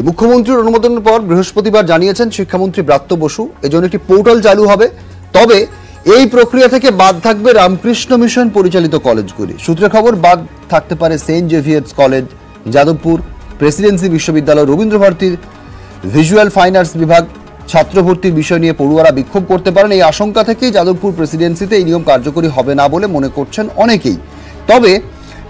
মুখ্যমন্ত্রীর অনুমোদনের পর বৃহস্পতিবার জানিয়েছেন শিক্ষামন্ত্রী ব্রাত্য বসু এজন্য একটি পোর্টাল চালু হবে। তবে এই প্রক্রিয়া থেকে বাদ থাকবে রামকৃষ্ণ মিশন পরিচালিত কলেজগুলি। সূত্রে খবর, বাদ থাকতে পারে Saint Xavier's College, Jadavpur Presidency বিশ্ববিদ্যালয়, রবীন্দ্রভারতীর ভিজুয়াল ফাইন আর্টস বিভাগ। ছাত্র ভর্তির বিষয় নিয়ে পড়ুয়ারা বিক্ষোভ করতে পারেন। এই আশঙ্কা থেকেই যাদবপুর প্রেসিডেন্সিতে এই নিয়ম কার্যকরী হবে না বলে মনে করছেন অনেকেই। তবে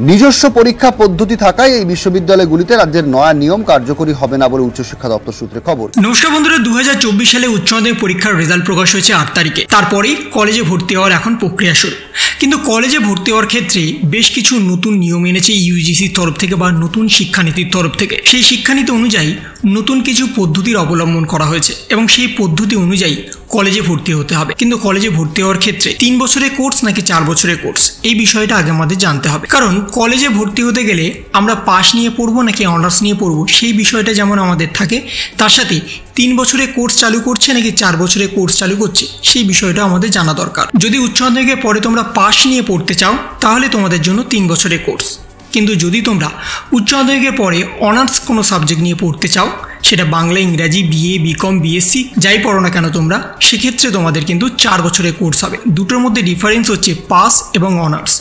নিজস্ব পরীক্ষা পদ্ধতি থাকায় এই বিশ্ববিদ্যালয়গুলিতে রাজ্যের নয়া নিয়ম কার্যকরী হবে না বলে উচ্চশিক্ষা দপ্তর সূত্রে খবর। নমস্কার বন্ধুরা, 2024 সালে উচ্চ মাধ্যমিক পরীক্ষার রেজাল্ট প্রকাশ হয়েছে 8 তারিখে। তারপরেই কলেজে ভর্তি হওয়ার এখন প্রক্রিয়া শুরু। কিন্তু কলেজে ভর্তি হওয়ার ক্ষেত্রে বেশ কিছু নতুন নিয়ম এনেছে ইউজিসির তরফ থেকে বা নতুন শিক্ষানীতির তরফ থেকে। সেই শিক্ষানীতি অনুযায়ী নতুন কিছু পদ্ধতির অবলম্বন করা হয়েছে এবং সেই পদ্ধতি অনুযায়ী কলেজে ভর্তি হতে হবে। কিন্তু কলেজে ভর্তি হওয়ার ক্ষেত্রে 3 বছরের কোর্স নাকি 4 বছরের কোর্স, এই বিষয়টা আগে আমাদের জানতে হবে। কারণ কলেজে ভর্তি হতে গেলে আমরা পাস নিয়ে পড়বো নাকি অনার্স নিয়ে পড়বো সেই বিষয়টা যেমন আমাদের থাকে, তার সাথে 3 বছরের কোর্স চালু করছে নাকি 4 বছরের কোর্স চালু করছে সেই বিষয়টা আমাদের জানা দরকার। যদি উচ্চ মাধ্যমিকের পরে তোমরা পাস নিয়ে পড়তে চাও তাহলে তোমাদের জন্য 3 বছরের কোর্স। কিন্তু যদি তোমরা উচ্চ মাধ্যমিকের পরে অনার্স কোনো সাবজেক্ট নিয়ে পড়তে চাও, সেটা বাংলা, ইংরাজি, বিএ, বিকম, বিএসসি যাই পড়ো না কেন তোমরা, সেক্ষেত্রে তোমাদের কিন্তু 4 বছরের কোর্স হবে। দুটোর মধ্যে ডিফারেন্স হচ্ছে পাস এবং অনার্স।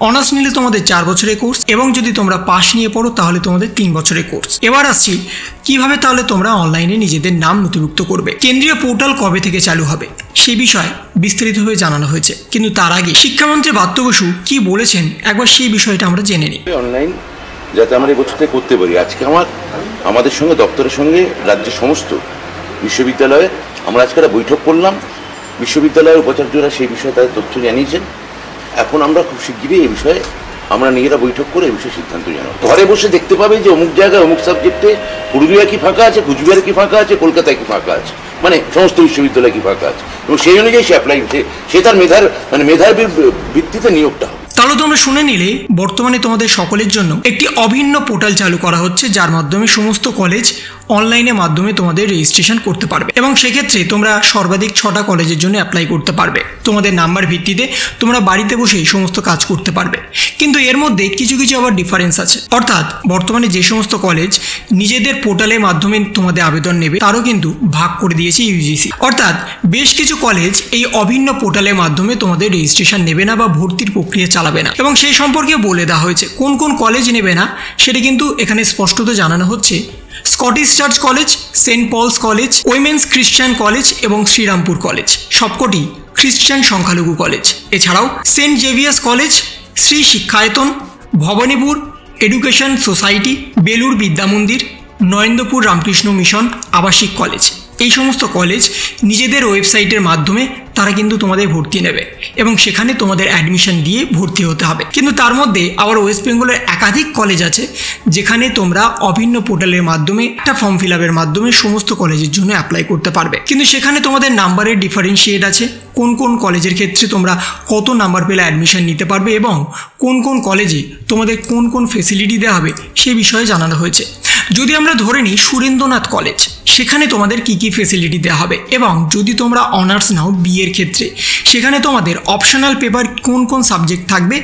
অনার্স নিলে তোমাদের 4 বছরের কোর্স এবং যদি তোমরা পাস নিয়ে পড়ো তাহলে তোমাদের 3 বছরের কোর্স। এবার আসছি কিভাবে তাহলে তোমরা অনলাইনে নিজেদের নাম নথিভুক্ত করবে। কেন্দ্রীয় পোর্টাল কবে থেকে চালু হবে সেই বিষয়ে বিস্তারিতভাবে জানানো হয়েছে। কিন্তু তার আগে শিক্ষামন্ত্রী ব্রাত্য বসু কি বলেছেন একবার সেই বিষয়টা আমরা জেনে নিই। অনলাইন যাতে আমরা এই বছরটা করতে পারি, আজকে আমাদের সঙ্গে দপ্তরের সঙ্গে রাজ্যের সমস্ত বিশ্ববিদ্যালয়ে আমরা আজকে একটা বৈঠক করলাম। বিশ্ববিদ্যালয়ের উপাচার্যরা সেই বিষয়ে তাদের তথ্য জানিয়েছেন। এখন আমরা খুব শিগগিরই এই বিষয়ে আমরা নিজেরা বৈঠক করে এই বিষয়ে সিদ্ধান্ত জানাবো। ঘরে বসে দেখতে পাবে যে অমুক জায়গায় অমুক সাবজেক্টে পুরুলিয়া কি ফাঁকা আছে, কুচবিহারে কি ফাঁকা আছে, কলকাতায় কি ফাঁকা আছে, মানে সমস্ত বিশ্ববিদ্যালয়ে কি ফাঁকা আছে, এবং সেই অনুযায়ী সে অ্যাপ্লাই সে তার মেধার ভিত্তিতে নিয়োগটা হবে। তাহলে তোমরা শুনে নিলে বর্তমানে তোমাদের সকলের জন্য একটি অভিন্ন পোর্টাল চালু করা হচ্ছে, যার মাধ্যমে সমস্ত কলেজ অনলাইনের মাধ্যমে তোমাদের রেজিস্ট্রেশন করতে পারবে এবং সেক্ষেত্রে তোমরা সর্বাধিক 6টা কলেজের জন্য অ্যাপ্লাই করতে পারবে। তোমাদের নাম্বার ভিত্তিতে তোমরা বাড়িতে বসেই সমস্ত কাজ করতে পারবে। কিন্তু এর মধ্যে কিছু কিছু আবার ডিফারেন্স আছে। অর্থাৎ বর্তমানে যে সমস্ত কলেজ নিজেদের পোর্টালের মাধ্যমে তোমাদের আবেদন নেবে তারও কিন্তু ভাগ করে দিয়েছে ইউজিসি। অর্থাৎ বেশ কিছু কলেজ এই অভিন্ন পোর্টালের মাধ্যমে তোমাদের রেজিস্ট্রেশন নেবে না বা ভর্তির প্রক্রিয়া চালাবে না এবং সেই সম্পর্কে বলে দেওয়া হয়েছে কোন কোন কলেজ নেবে না। সেটা কিন্তু এখানে স্পষ্টত জানানো হচ্ছে। Scottish Church College, Saint Paul's College, Women's Christian College এবং শ্রীরামপুর কলেজ সবকটি খ্রিস্টান সংখ্যালঘু কলেজ। এছাড়াও Saint Xavier's College, Shri Shikshayatan, Bhowanipur Education Society, Belur Vidyamandir, Narendrapur Ramakrishna Mission আবাসিক কলেজ, এই সমস্ত কলেজ নিজেদের ওয়েবসাইটের মাধ্যমে তারা কিন্তু তোমাদের ভর্তি নেবে এবং সেখানে তোমাদের অ্যাডমিশন দিয়ে ভর্তি হতে হবে। কিন্তু তার মধ্যে আবার ওয়েস্ট বেঙ্গলের একাধিক কলেজ আছে যেখানে তোমরা অভিন্ন পোর্টালের মাধ্যমে একটা ফর্ম ফিল আপের মাধ্যমে সমস্ত কলেজের জন্য অ্যাপ্লাই করতে পারবে। কিন্তু সেখানে তোমাদের নাম্বারের ডিফারেন্সিয়েট আছে। কোন কোন কলেজের ক্ষেত্রে তোমরা কত নাম্বার পেলে অ্যাডমিশন নিতে পারবে এবং কোন কোন কলেজে তোমাদের কোন কোন ফেসিলিটি দেওয়া হবে সে বিষয়ে জানানো হয়েছে। যদি আমরা ধরে নিই সুরেন্দ্রনাথ কলেজ, সেখানে তোমাদের কি কি ফেসিলিটি দেওয়া হবে এবং যদি তোমরা অনার্স নাও বিএর ক্ষেত্রে সেখানে তোমাদের অপশনাল পেপার কোন কোন সাবজেক্ট থাকবে,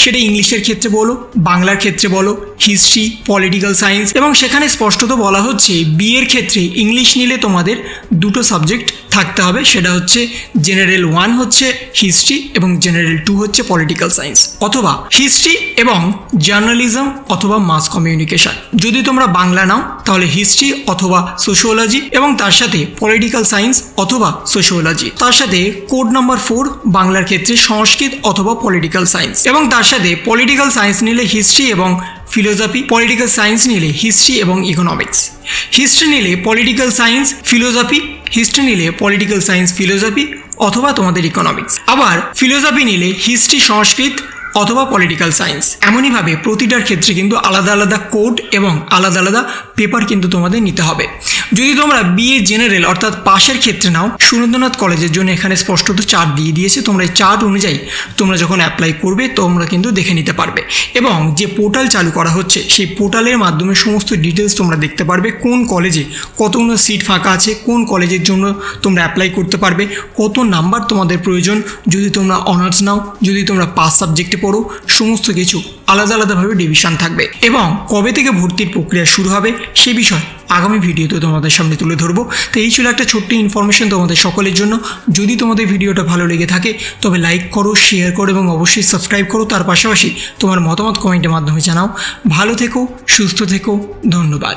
সেটা ইংলিশের ক্ষেত্রে বলো, বাংলার ক্ষেত্রে বলো, হিস্ট্রি, পলিটিক্যাল সায়েন্স, এবং সেখানে স্পষ্টত বলা হচ্ছে বিএর ক্ষেত্রে ইংলিশ নিলে তোমাদের 2টো সাবজেক্ট থাকতে হবে। সেটা হচ্ছে জেনারেল 1 হচ্ছে হিস্ট্রি এবং জেনারেল 2 হচ্ছে পলিটিক্যাল সায়েন্স, অথবা হিস্ট্রি এবং জার্নালিজম অথবা মাস কমিউনিকেশন। যদি তোমরা বাংলা নাও তাহলে হিস্ট্রি অথবা সোশিওলজি এবং তার সাথে পলিটিক্যাল সায়েন্স অথবা সোশিওলজি। তার সাথে কোড নাম্বার 4 বাংলার ক্ষেত্রে সংস্কৃত অথবা পলিটিক্যাল সায়েন্স, এবং তার সাথে পলিটিক্যাল সায়েন্স নিলে হিস্ট্রি এবং ফিলোসফি, পলিটিক্যাল সায়েন্স নিলে হিস্ট্রি এবং ইকোনমিক্স, হিস্ট্রি নিলে পলিটিক্যাল সায়েন্স ফিলোসফি, হিস্ট্রি নিলে পলিটিক্যাল সায়েন্স ফিলোসফি অথবা তোমাদের ইকোনমিক্স, আবার ফিলোসফি নিলে হিস্ট্রি সংস্কৃত অথবা পলিটিক্যাল সায়েন্স। এমনইভাবে প্রতিটার ক্ষেত্রে কিন্তু আলাদা আলাদা কোড এবং আলাদা আলাদা পেপার কিন্তু তোমাদের নিতে হবে। যদি তোমরা বিএ জেনারেল অর্থাৎ পাশের ক্ষেত্রে নাও, সুরেন্দ্রনাথ কলেজের জন্য এখানে স্পষ্টত চার্ট দিয়ে দিয়েছে। তোমরা এই চার্ট অনুযায়ী তোমরা যখন অ্যাপ্লাই করবে তোমরা কিন্তু দেখে নিতে পারবে এবং যে পোর্টাল চালু করা হচ্ছে সেই পোর্টালের মাধ্যমে সমস্ত ডিটেলস তোমরা দেখতে পারবে। কোন কলেজে কতগুলো সিট ফাঁকা আছে, কোন কলেজের জন্য তোমরা অ্যাপ্লাই করতে পারবে, কত নাম্বার তোমাদের প্রয়োজন যদি তোমরা অনার্স নাও, যদি তোমরা পাস সাবজেক্টে পড়ো, সমস্ত কিছু আলাদা আলাদাভাবে ডিভিশন থাকবে এবং কবে থেকে ভর্তির প্রক্রিয়া শুরু হবে সে বিষয় আগামী ভিডিওতে তোমাদের সামনে তুলে ধরবো। তো এই ছিল একটা ছোট্ট ইনফরমেশন তোমাদের সকলের জন্য। যদি তোমাদের ভিডিওটা ভালো লেগে থাকে তবে লাইক করো, শেয়ার করো এবং অবশ্যই সাবস্ক্রাইব করো। তার পাশাপাশি তোমার মতামত কমেন্টের মাধ্যমে জানাও। ভালো থেকো, সুস্থ থেকো, ধন্যবাদ।